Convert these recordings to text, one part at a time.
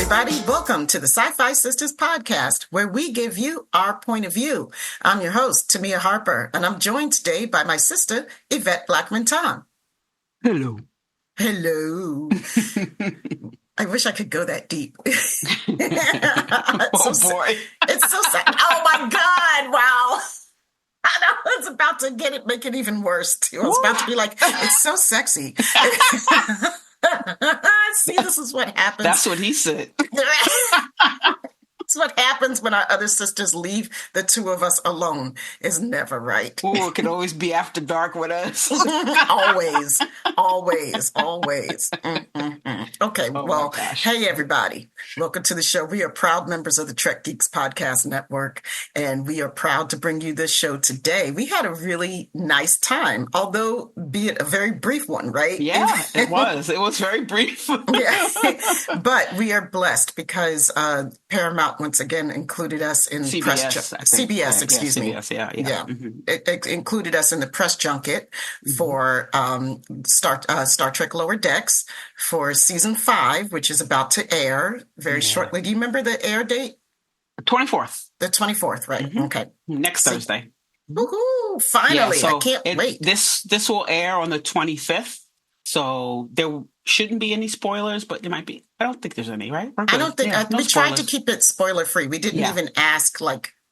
everybody. Welcome to the Sci-Fi Sisters podcast, where we give you our point of view. I'm your host, Tamia Harper, and I'm joined today by my sister, Yvette Blackman-Tom. Hello. Hello. I wish I could go that deep. Boy. It's so sad. Oh, my God. Wow. I know, it's about to make it even worse, too. I was about to be like, it's so sexy. See, this is what happens. That's what he said. It's what happens when our other sisters leave the two of us alone. Is never right. Ooh, it can always be after dark with us. Always. Okay, well, hey, everybody. Welcome to the show. We are proud members of the Trek Geeks Podcast Network, and we are proud to bring you this show today. We had a really nice time, although be it a very brief one, right? Yeah, it was. It was very brief. Yeah. But we are blessed because Paramount once again included us in CBS, excuse me. CBS, yeah. Mm-hmm. It included us in the press junket for Star Trek Lower Decks for season 5, which is about to air very shortly. Do you remember the air date? 24th. The 24th, right? Mm-hmm. Okay. Next Thursday. Woohoo! Finally, I can't wait. This will air on the 25th. So there shouldn't be any spoilers, but there might be. I don't think there's any, right? I don't think we tried to keep it spoiler free. We didn't even ask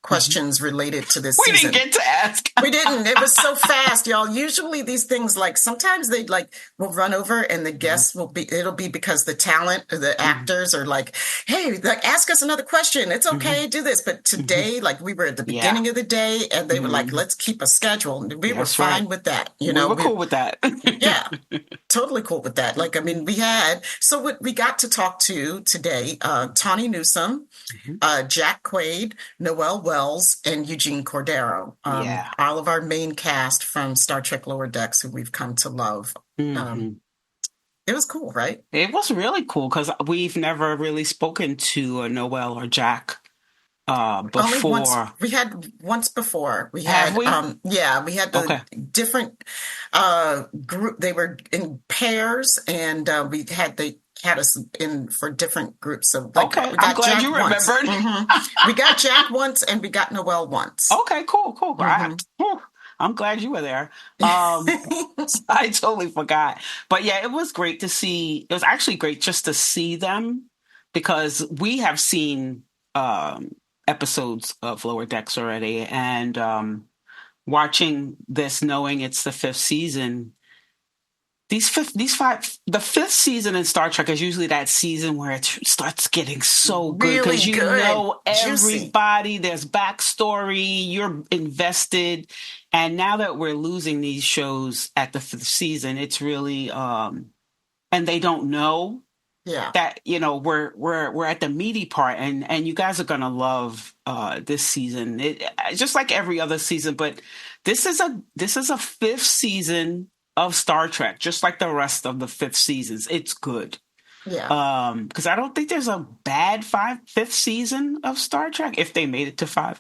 questions related to this season. We didn't get to ask. We didn't. It was so fast, y'all. Usually these things, sometimes they will run over and the guests it'll be because the talent or the actors are like, hey, ask us another question. It's okay, do this. But today, we were at the beginning of the day and they were like, let's keep a schedule. And we were fine with that. We were cool with that. Yeah, totally cool with that. We got to talk to today, Tawny Newsome, Jack Quaid, Noel Wells, and Eugene Cordero. All of our main cast from Star Trek Lower Decks who we've come to love. It was cool, right? It was really cool because we've never really spoken to Noel or Jack before. We had once before. We had we had the different group. They were in pairs, and they had us in for different groups. So I'm glad Jack you remembered. We got Jack once, and we got Noel once. Okay, cool. I'm glad you were there. I totally forgot. But yeah, it was great to see. It was actually great just to see them because we have seen episodes of Lower Decks already. And watching this, knowing it's the 5th season, the 5th season in Star Trek is usually that season where it starts getting so good because you know everybody, there's backstory, you're invested. And now that we're losing these shows at the 5th season, it's really and they don't know that we're at the meaty part, and you guys are gonna love this season. It just like every other season, but this is a 5th season of Star Trek, just like the rest of the 5th seasons. It's good. Yeah. Because I don't think there's a bad 5th season of Star Trek if they made it to 5.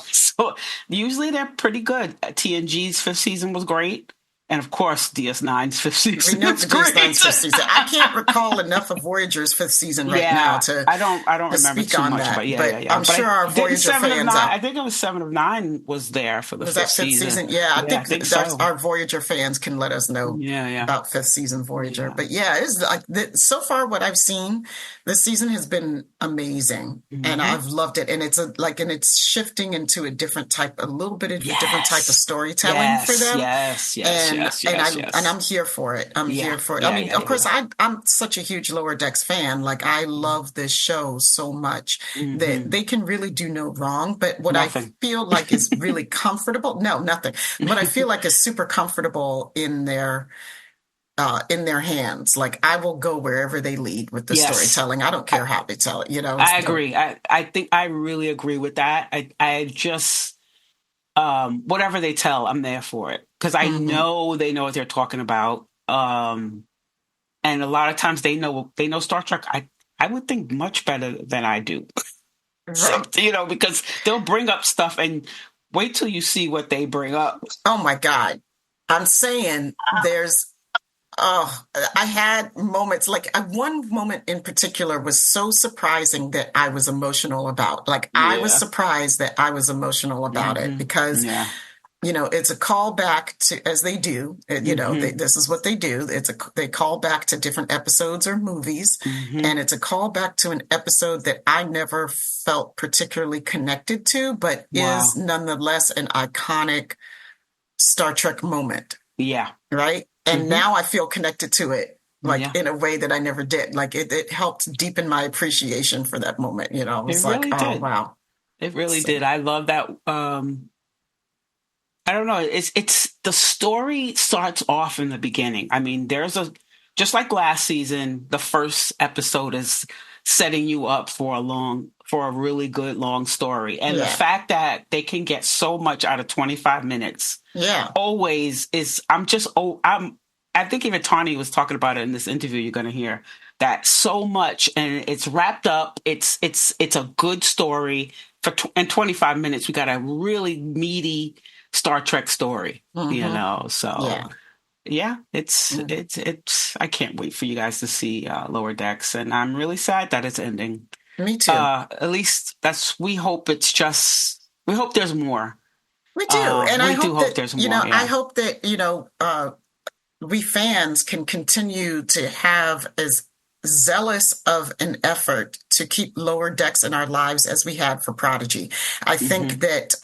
So usually they're pretty good. TNG's 5th season was great. And of course, DS9's 5th season. We know the DS9's 5th season. I can't recall enough of Voyager's 5th season now to I don't remember too much, that. But I'm sure our Voyager fans I think it was 7 of 9 was there for the 5th season. Yeah, I think so. Our Voyager fans can let us know about 5th season Voyager. Yeah. But yeah, it's so far what I've seen, this season has been amazing, and I've loved it. And it's shifting into a little bit of a different type of storytelling for them. And I'm here for it. Here for it. Of course, I'm such a huge Lower Decks fan. I love this show so much that they can really do no wrong. But what I feel like is really comfortable. No, nothing. What I feel like is super comfortable in their hands. I will go wherever they lead with the storytelling. I don't care how they tell it. I agree. I think I really agree with that. I just whatever they tell, I'm there for it because I know they know what they're talking about. And a lot of times they know Star Trek. I would think much better than I do. Right. So, because they'll bring up stuff and wait till you see what they bring up. Oh my God. I'm saying there's Oh, I had moments like one moment in particular was so surprising that I was emotional about. Like I was Yeah. surprised that I was emotional about it because Yeah. it's a callback to, as they do, this is what they do. They call back to different episodes or movies, and it's a callback to an episode that I never felt particularly connected to, but is nonetheless an iconic Star Trek moment. Yeah. Right. And now I feel connected to it, like in a way that I never did. Like it helped deepen my appreciation for that moment. It was like, really oh, did. wow. It really did. I love that. I don't know. It's the story starts off in the beginning. I mean, just like last season, the first episode is setting you up for a really good long story. And the fact that they can get so much out of 25 minutes always is, I think even Tawny was talking about it in this interview you're going to hear, that so much, and it's wrapped up. It's a good story in 25 minutes. We got a really meaty Star Trek story, so it's I can't wait for you guys to see Lower Decks, and I'm really sad that it's ending. Me too. At least we hope there's more. We do. And I hope there's more. I hope that, we fans can continue to have as zealous of an effort to keep Lower Decks in our lives as we had for Prodigy. I think that,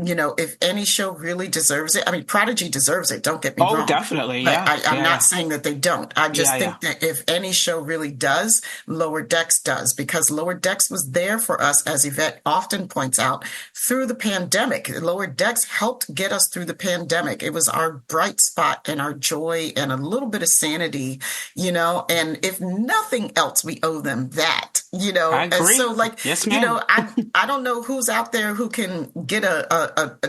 if any show really deserves it, I mean, Prodigy deserves it. Don't get me wrong. Oh, definitely. But Yeah. I'm not saying that they don't. I just think that if any show really does, Lower Decks does, because Lower Decks was there for us, as Yvette often points out, through the pandemic. Lower Decks helped get us through the pandemic. It was our bright spot and our joy and a little bit of sanity, and if nothing else, we owe them that, I agree. And so yes, ma'am. I don't know who's out there who can get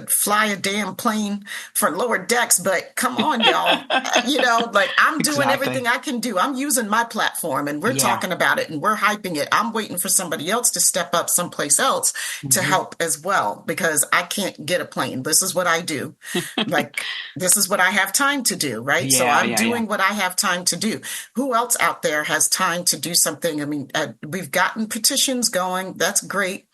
fly a damn plane for Lower Decks, but come on, y'all. I'm doing everything I can do. I'm using my platform, and we're talking about it, and we're hyping it. I'm waiting for somebody else to step up someplace else to help as well, because I can't get a plane. This is what I do. This is what I have time to do, right? So I'm doing what I have time to do. Who else out there has time to do something? I mean, we've gotten petitions going. That's great.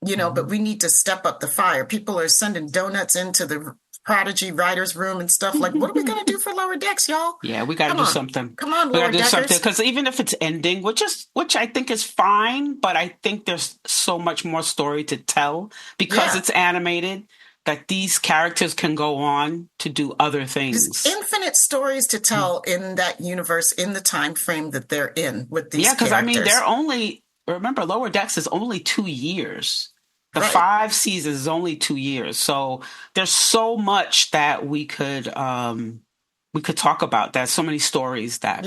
But we need to step up the fire. People are sending donuts into the Prodigy writers' room and stuff. Like, what are we going to do for Lower Decks, y'all? Yeah, we got to do something. Come on, Lower Deckers. Because even if it's ending, which I think is fine, but I think there's so much more story to tell because it's animated, that these characters can go on to do other things. There's infinite stories to tell in that universe, in the time frame that they're in with these characters. Yeah, because remember, Lower Decks is only 2 years. The 5 seasons is only 2 years. So there's so much that we could talk about. There's so many stories that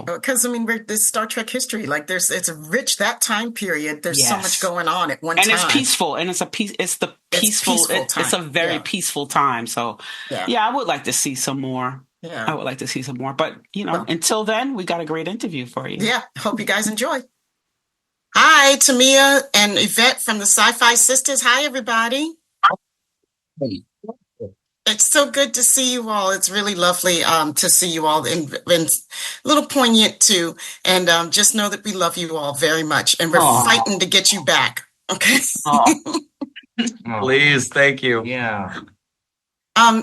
because this Star Trek history, it's rich, that time period. There's so much going on at one time, and it's peaceful, and it's a very peaceful time. So I would like to see some more. Yeah, I would like to see some more. But until then, we got a great interview for you. Yeah, hope you guys enjoy. Hi, Tamia and Yvette from the Sci-Fi Sisters. Hi, everybody. Hey. It's so good to see you all. It's really lovely to see you all, and a little poignant too. And just know that we love you all very much, and we're fighting to get you back. Okay. Please, thank you. Yeah.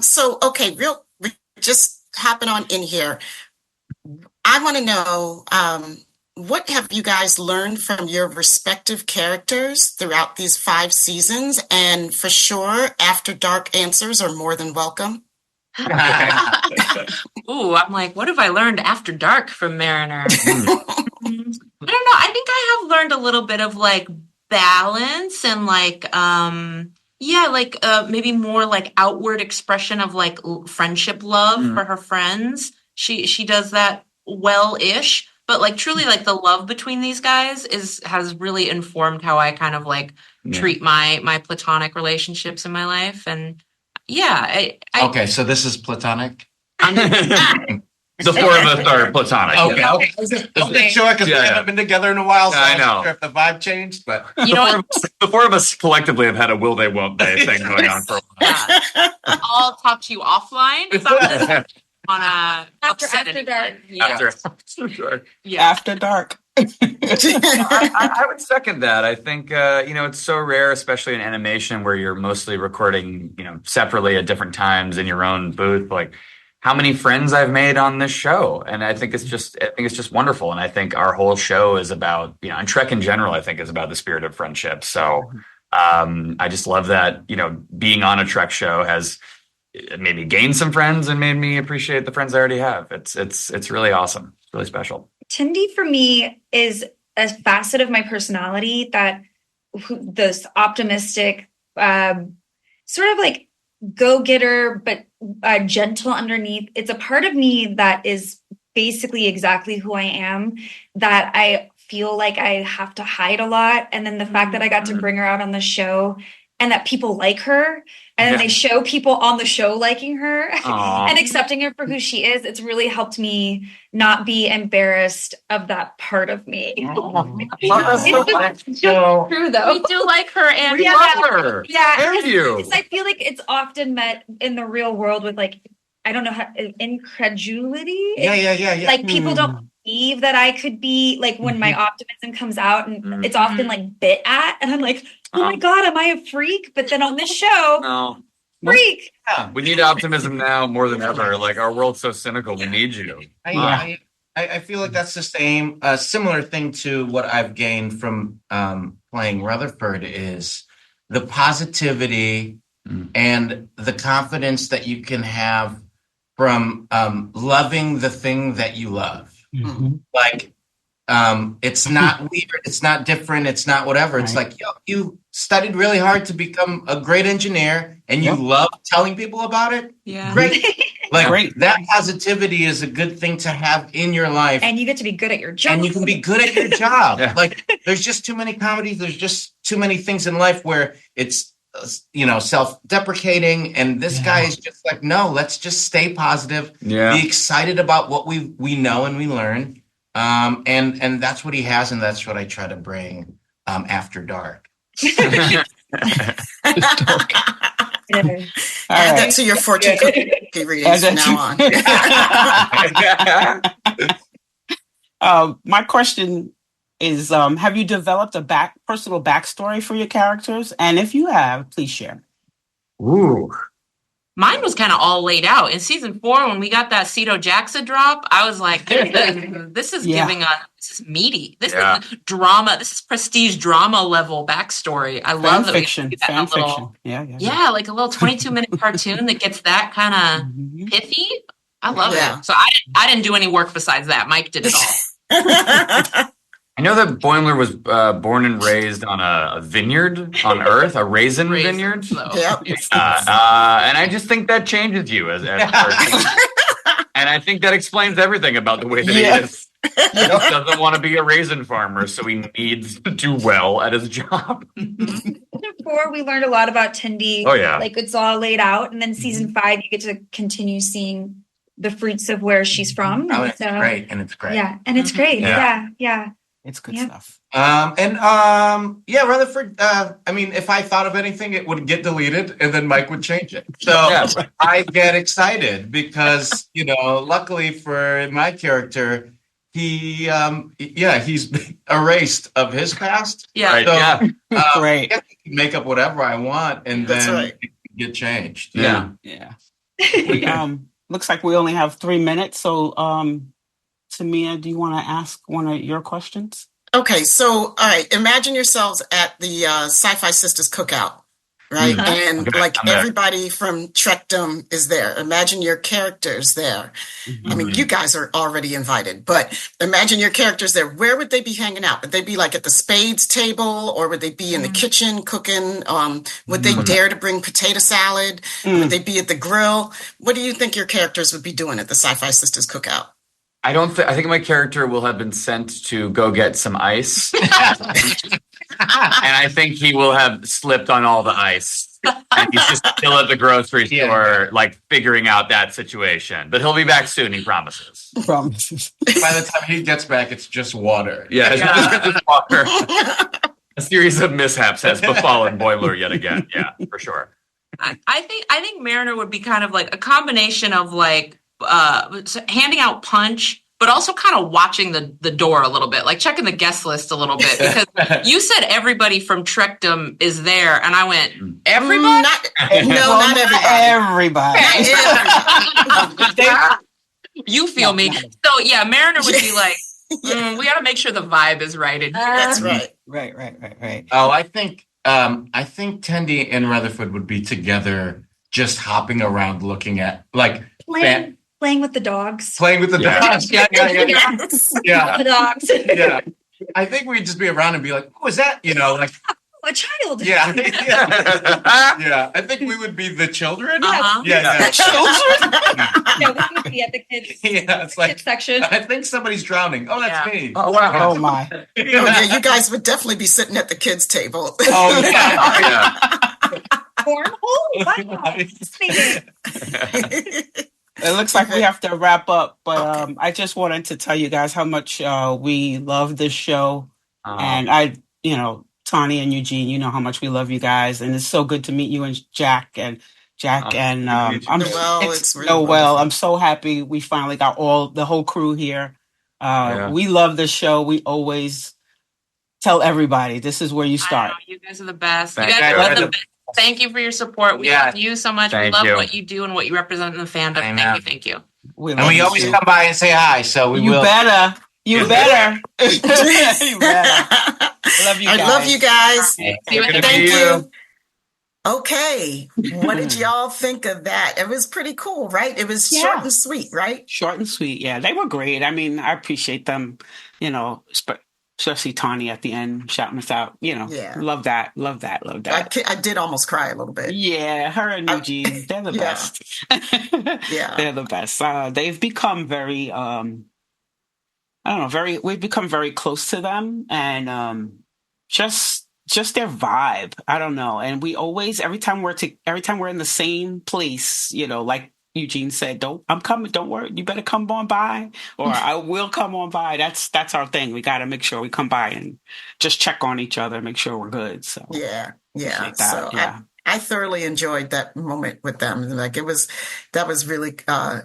So we're just hopping on in here. I want to know. What have you guys learned from your respective characters throughout these 5 seasons? And for sure, After Dark answers are more than welcome. Ooh, I'm like, what have I learned after dark from Mariner? I don't know. I think I have learned a little bit of balance and maybe more outward expression of friendship love for her friends. She does that well-ish. But truly, the love between these guys has really informed how I kind of treat my platonic relationships in my life. And okay, so this is platonic. The 4 of us are platonic. Okay. Sure, because we haven't been together in a while, so I'm not sure if the vibe changed. But the 4 of us collectively have had a will they, won't they thing going on for a while. I'll talk to you offline. on a after dark. Yeah. After dark. Yeah. After dark. I would second that. I think it's so rare, especially in animation, where you're mostly recording, separately at different times in your own booth. Like, how many friends I've made on this show, and I think it's just wonderful. And I think our whole show is about, and Trek in general, I think, is about the spirit of friendship. So I just love that, being on a Trek show has made me gain some friends and made me appreciate the friends I already have. It's really awesome. It's really special. Tendi for me is a facet of my personality that this optimistic, sort of like go-getter, but gentle underneath. It's a part of me that is basically exactly who I am, that I feel like I have to hide a lot. And then the fact that I got to bring her out on the show and that people like her, and they show people on the show liking her and accepting her for who she is. It's really helped me not be embarrassed of that part of me. It's true, though. We do like her, and we love her. Yeah, because I feel like it's often met in the real world with, like, I don't know how, incredulity. Yeah. Like, people don't believe that I could be, like, when my optimism comes out, and it's often like bit at, and I'm like, oh my God, am I a freak? But then on this show, freak. Yeah. We need optimism now more than ever. Like, our world's so cynical. We need you. I feel like that's the same, similar thing to what I've gained from playing Rutherford is the positivity and the confidence that you can have from loving the thing that you love. Like, it's not weird, it's not different, it's not whatever. It's like, you studied really hard to become a great engineer and you love telling people about it. Yeah. Great. Like, that positivity is a good thing to have in your life. And you get to be good at your job. And you can be good at your job. Like, there's just too many comedies, there's just too many things in life where it's, self-deprecating, and this guy is just like, no, let's just stay positive, be excited about what we know and we learn. And that's what he has, and that's what I try to bring after dark. Add that to your fortune cookie readings from now on. My question is, have you developed a personal backstory for your characters? And if you have, please share. Ooh. Mine was kind of all laid out. In season 4, when we got that Ceto Jackson drop, I was like, this is giving us, this is meaty. This is drama. This is prestige drama level backstory. I love that fiction. Fan fiction. Yeah, like a little 22-minute cartoon that gets that kind of pithy. I love it. So I didn't do any work besides that. Mike did it all. I know that Boimler was born and raised on a vineyard on Earth, a raisin vineyard. Yep. And I just think that changes you as a person. And I think that explains everything about the way that he is. He doesn't want to be a raisin farmer, so he needs to do well at his job. Season 4, we learned a lot about Tendi. Oh, yeah. Like, it's all laid out. And then season 5, you get to continue seing the fruits of where she's from. Oh, it's great. And it's great. Yeah, and it's great. Yeah. It's good stuff. Rutherford, if I thought of anything, it would get deleted and then Mike would change it. So I get excited because, luckily for my character, he's erased of his past. Yeah. So, Great. I can make up whatever I want and then it can get changed. Yeah. Looks like we only have 3 minutes. So, Tamia, do you want to ask one of your questions? Okay, so all right, imagine yourselves at the Sci-Fi Sisters cookout, right? And everybody from Trekdom is there. Imagine your characters there. I mean, you guys are already invited, but imagine your characters there. Where would they be hanging out? Would they be like at the spades table, or would they be in the kitchen cooking? Would they dare to bring potato salad? Would they be at the grill? What do you think your characters would be doing at the Sci-Fi Sisters cookout? I think my character will have been sent to go get some ice. And I think he will have slipped on all the ice. And he's just still at the grocery store, like figuring out that situation. But he'll be back soon, he promises. By the time he gets back, it's just water. Yeah, it's just water. A series of mishaps has befallen Boimler yet again. Yeah, for sure. I think Mariner would be kind of like a combination of like handing out punch, but also kind of watching the door a little bit, like checking the guest list a little bit, because you said everybody from Trekdom is there, and I went, everybody? Not everybody. You feel me? So yeah, Mariner would be like, we got to make sure the vibe is right in here. That's right. Right. Oh, I think Tendi and Rutherford would be together, just hopping around, looking at like playing with the dogs. Playing with the dogs. Yeah. The dogs. Yeah. I think we'd just be around and be like, "Who is that?" Like a child. Yeah. Yeah. I think we would be the children. Yeah. Children. We would be at the kids. Yeah, it's like kids section. I think somebody's drowning. Oh, that's me. Oh wow. Oh my. You guys would definitely be sitting at the kids' table. Oh yeah. Cornhole. Wow. It looks like we have to wrap up, but I just wanted to tell you guys how much we love this show, and Tawny and Eugene, you know how much we love you guys, and it's so good to meet you and Jack and Noel. I'm so happy we finally got the whole crew here. We love the show. We always tell everybody this is where you start. You guys are the best. Thank you for your support. We love you so much. We love what you do and what you represent in the fandom. Thank you. We always come by and say hi, so we will. You better. Love you guys. I love you guys. Thank you. Okay. What did y'all think of that? It was pretty cool, right? It was short and sweet, right? Short and sweet. Yeah, they were great. I mean, I appreciate them, especially Tawny at the end shouting us out. Love that. I did almost cry a little bit. Yeah, her and Eugene, they're the best. They're the best. They've become very, we've become very close to them, and just their vibe. I don't know. And we always, every time we're in the same place, like Eugene said, I'm coming, don't worry, you better come on by, or I will come on by. That's our thing. We got to make sure we come by and just check on each other, make sure we're good. So so I thoroughly enjoyed that moment with them. Like that was really,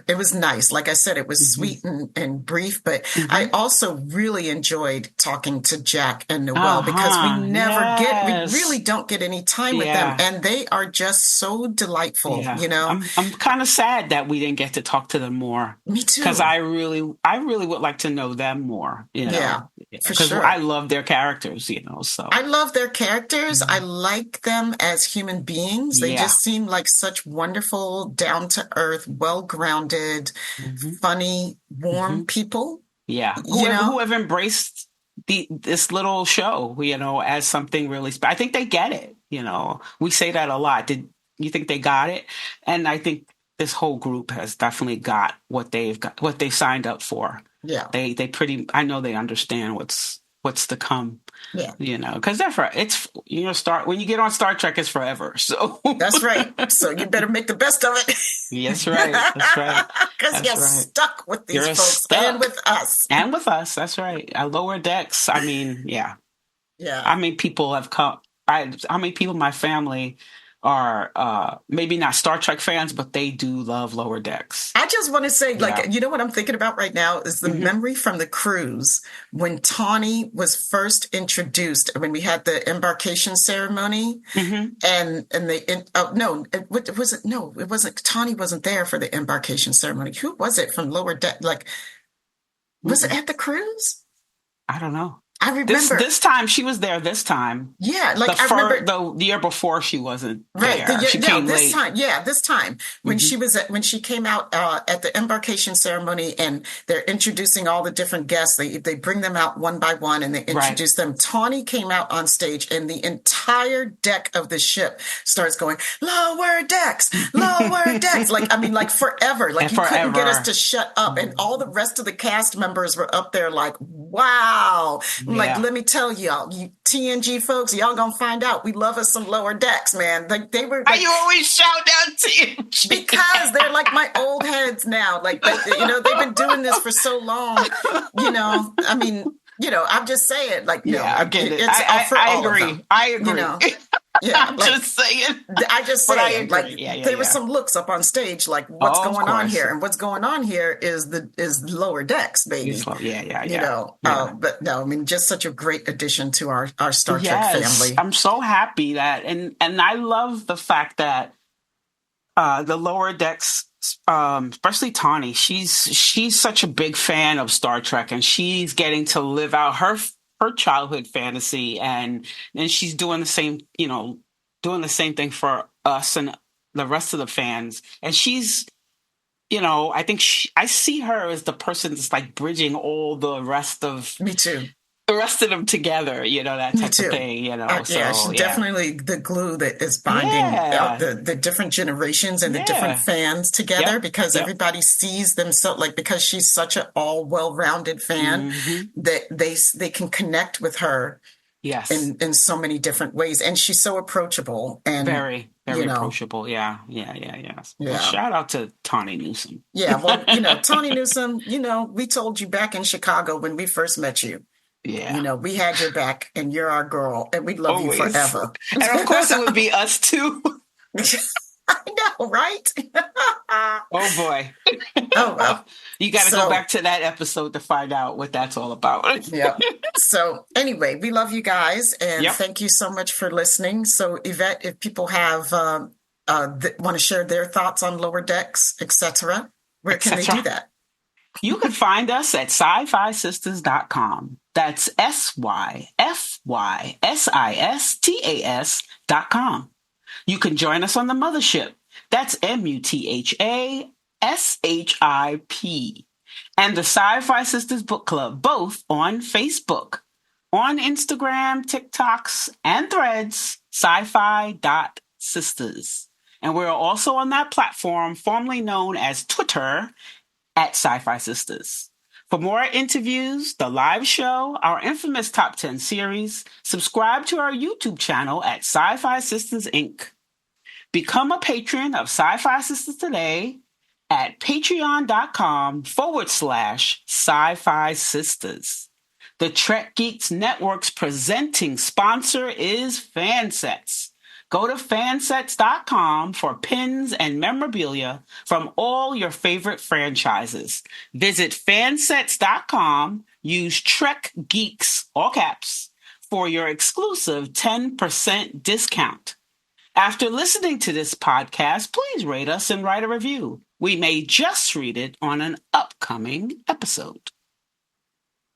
it was nice. Like I said, it was sweet and brief, but I also really enjoyed talking to Jack and Noel because we really don't get any time with them, and they are just so delightful. I'm kind of sad that we didn't get to talk to them more. Me too. Because I really would like to know them more. Because I love their characters. So I love their characters. I like them as human beings. They just seem like such wonderful, down-to-earth, well-grounded, funny, warm people. Yeah. Who have embraced this little show, as something really special. I think they get it. We say that a lot. Did you think they got it? And I think this whole group has definitely got what they signed up for. Yeah. I know they understand what's to come. Yeah. Because when you get on Star Trek, it's forever. So that's right. So you better make the best of it. Yes, right. That's right. Because you're stuck with these folks and with us. And with us. That's right. At Lower Decks. I mean, yeah. Yeah. People have come. How many people in my family are maybe not Star Trek fans, but they do love Lower Decks. I just want to say, what I'm thinking about right now is the memory from the cruise when Tawny was first introduced, when we had the embarkation ceremony, and it wasn't, Tawny wasn't there for the embarkation ceremony. Who was it from Lower Deck? Was it at the cruise? I don't know. I remember this time she was there. This time, I remember the year before she wasn't right. There. She came this late. time, this time when she came out at the embarkation ceremony, and they're introducing all the different guests. They bring them out one by one, and they introduce them. Tawny came out on stage, and the entire deck of the ship starts going lower decks, lower decks. Forever. You couldn't get us to shut up, and all the rest of the cast members were up there like, wow. Let me tell y'all, you TNG folks, y'all gonna find out. We love us some Lower Decks, man. They were. Why you always shout out TNG? Because they're like my old heads now. They've been doing this for so long. I'm just saying. I get it. It's I agree. I agree. Yeah, I'm just saying. I just But I saying, agree. like there were some looks up on stage, like what's going on here, and what's going on here is Lower Decks, baby. You know, but no, I mean, just such a great addition to our Star Trek family. I'm so happy that, and I love the fact that the Lower Decks, especially Tawny, she's such a big fan of Star Trek, and she's getting to live out her childhood fantasy, and she's doing the same, doing the same thing for us and the rest of the fans. And she's, I think I see her as the person that's like bridging all the rest of me too. The rest of them together, that type of thing, she's definitely the glue that is binding the different generations and the different fans together, because everybody sees themselves, like, because she's such an well-rounded fan, that they can connect with her in so many different ways. And she's so approachable and very approachable. Yeah. Well, shout out to Tawny Newsome. Yeah, well, Tawny Newsome, we told you back in Chicago when we first met you. Yeah. We had your back, and you're our girl, and we love you forever. And of course it would be us too. I know, right? Oh boy. Oh well. You got to go back to that episode to find out what that's all about. Yeah. So anyway, we love you guys, and thank you so much for listening. So Yvette, if people have want to share their thoughts on Lower Decks, etc., where can they do that? You can find us at sci-fisistas.com. That's SYFYSISTAS.com. You can join us on the mothership. That's MUTHASHIP. And the Sci-Fi Sisters Book Club, both on Facebook. On Instagram, TikToks, and Threads, sci-fi.sisters. And we're also on that platform formerly known as Twitter at Sci-Fi Sisters. For more interviews, the live show, our infamous Top 10 series, subscribe to our YouTube channel at Sci-Fi Sisters Inc. Become a patron of Sci-Fi Sisters today at patreon.com/Sci-Fi Sisters. The Trek Geeks Network's presenting sponsor is Fansets. Go to fansets.com for pins and memorabilia from all your favorite franchises. Visit fansets.com, use Trek Geeks, all caps, for your exclusive 10% discount. After listening to this podcast, please rate us and write a review. We may just read it on an upcoming episode.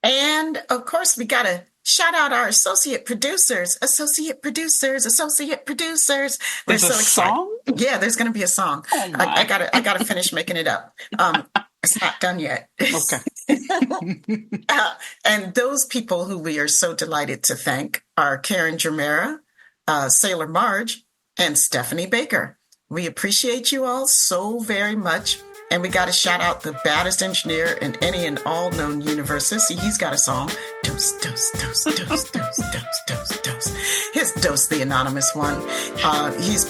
And, of course, we got to shout out our associate producers. They're There's so a song? Yeah, there's going to be a song. Oh I gotta finish making it up. It's not done yet. Okay. And those people who we are so delighted to thank are Karen Dramera, Sailor Marj, and Stephanie Baker. We appreciate you all so very much. And we got to shout out the baddest engineer in any and all known universes. See, he's got a song. Dose, dose, dose, dose, dose, dose, dose, dose. Here's Dose, the anonymous one. He's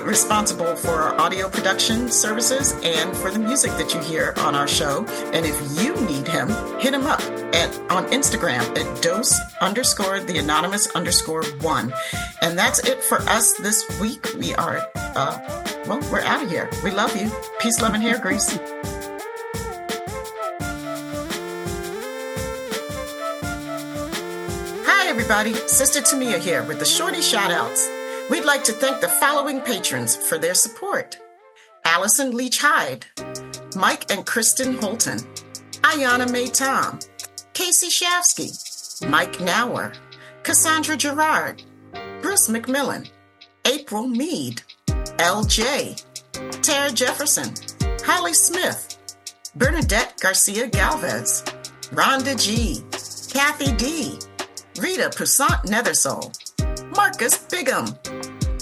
responsible for our audio production services and for the music that you hear on our show. And if you need him, hit him up on Instagram at dose_the_anonymous_1. And that's it for us this week. We are, we're out of here. We love you. Peace, love, and hair grease. Hi, everybody. Sister Tamia here with the Shorty Shoutouts. We'd like to thank the following patrons for their support. Allison Leach Hyde, Mike and Kristen Holton, Ayana Mae Tom, Casey Shafsky, Mike Nauer, Cassandra Gerard, Bruce McMillan, April Mead, LJ, Tara Jefferson, Holly Smith, Bernadette Garcia Galvez, Rhonda G, Kathy D, Rita Poussant Nethersole, Marcus Bigham,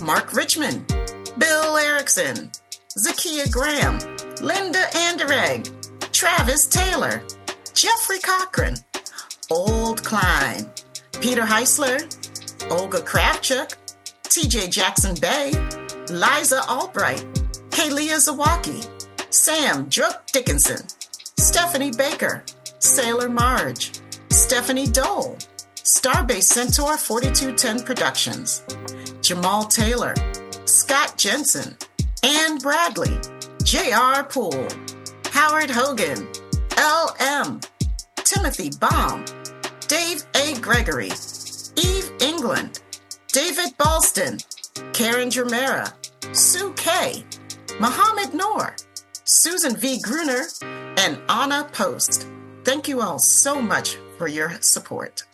Mark Richmond, Bill Erickson, Zakia Graham, Linda Anderegg, Travis Taylor, Jeffrey Cochran, Old Klein, Peter Heisler, Olga Kravchuk, TJ Jackson Bay, Liza Albright, Kaylia Zawaki, Sam Drup Dickinson, Stephanie Baker, Sailor Marj, Stephanie Dole, Starbase Centaur 4210 Productions, Jamal Taylor, Scott Jensen, Ann Bradley, J.R. Poole, Howard Hogan, L.M., Timothy Baum, Dave A. Gregory, Eve England, David Balston, Karen Dramera, Sue K., Mohammed Noor, Susan V. Gruner, and Anna Post. Thank you all so much for your support.